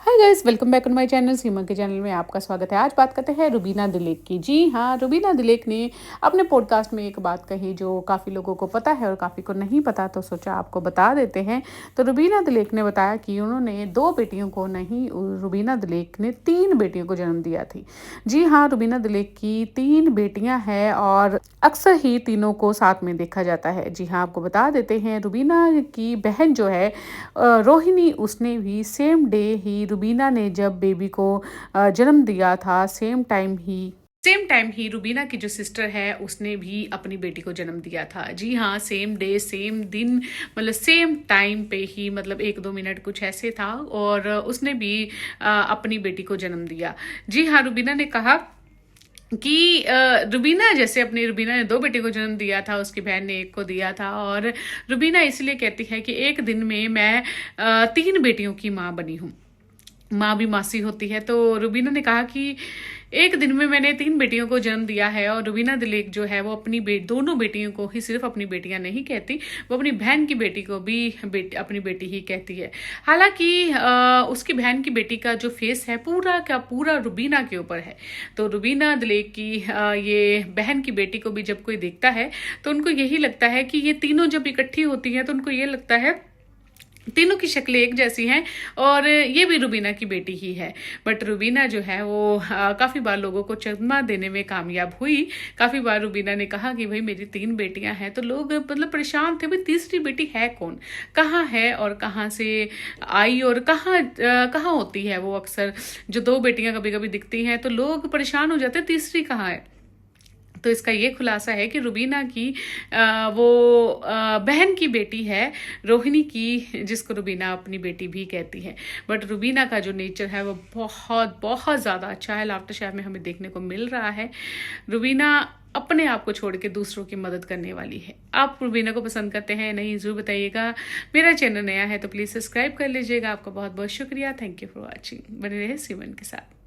Hi guys, welcome back to my channel. Seema के channel में आपका स्वागत है। आज बात करते हैं रुबीना दिलेक की। जी हाँ, रुबीना दिलेक ने अपने पॉडकास्ट में एक बात कही जो काफ़ी लोगों को पता है और काफ़ी को नहीं पता, तो सोचा आपको बता देते हैं। तो रुबीना दिलेक ने बताया कि उन्होंने 2 बेटियों को नहीं, रुबीना दिलेक ने 3 बेटियों को जन्म दिया थी। जी हाँ, रुबीना दिलेक की 3 बेटियां हैं और अक्सर ही तीनों को साथ में देखा जाता है। जी हाँ, आपको बता देते हैं, रुबीना की बहन जो है रोहिणी, उसने भी सेम डे ही, रुबीना ने जब बेबी को जन्म दिया था, सेम टाइम ही रुबीना की जो सिस्टर है उसने भी अपनी बेटी को जन्म दिया था। जी हाँ, सेम डे सेम दिन, मतलब सेम टाइम पे ही, मतलब 1-2 मिनट कुछ ऐसे था, और उसने भी अपनी बेटी को जन्म दिया। जी हाँ, रुबीना ने कहा कि रुबीना ने 2 बेटे को जन्म दिया था, उसकी बहन ने 1 को दिया था, और रुबीना इसलिए कहती है कि एक दिन में मैं 3 बेटियों की माँ बनी हूँ। माँ भी मासी होती है। तो रुबीना ने कहा कि एक दिन में मैंने 3 बेटियों को जन्म दिया है, और रुबीना दिलेक जो है वो दोनों बेटियों को ही सिर्फ अपनी बेटियां नहीं कहती, वो अपनी बहन की बेटी को भी अपनी बेटी ही कहती है। हालांकि उसकी बहन की बेटी का जो फेस है पूरा का पूरा रुबीना के ऊपर है। तो रुबीना दिलेक की ये बहन की बेटी को भी जब कोई देखता है तो उनको यही लगता है कि ये तीनों जब इकट्ठी होती हैं तो उनको ये लगता है तीनों की शक्लें एक जैसी हैं, और ये भी रुबीना की बेटी ही है। बट रुबीना जो है वो काफ़ी बार लोगों को चकमा देने में कामयाब हुई। काफ़ी बार रुबीना ने कहा कि भाई मेरी 3 बेटियां हैं, तो लोग मतलब परेशान थे, भाई तीसरी बेटी है कौन, कहाँ है और कहाँ से आई, और कहाँ होती है वो। अक्सर जो 2 बेटियां कभी कभी दिखती हैं तो लोग परेशान हो जाते हैं, तीसरी कहाँ है। तो इसका ये खुलासा है कि रुबीना की बहन की बेटी है रोहिणी की, जिसको रुबीना अपनी बेटी भी कहती है। बट रुबीना का जो नेचर है वो बहुत बहुत ज़्यादा अच्छा है, लाफ्टर शेफ में हमें देखने को मिल रहा है। रुबीना अपने आप को छोड़ के दूसरों की मदद करने वाली है। आप रुबीना को पसंद करते हैं नहीं, ज़रूर बताइएगा। मेरा चैनल नया है तो प्लीज़ सब्सक्राइब कर लीजिएगा। आपका बहुत बहुत शुक्रिया। Thank you for watching. बने रहे सीमन के साथ।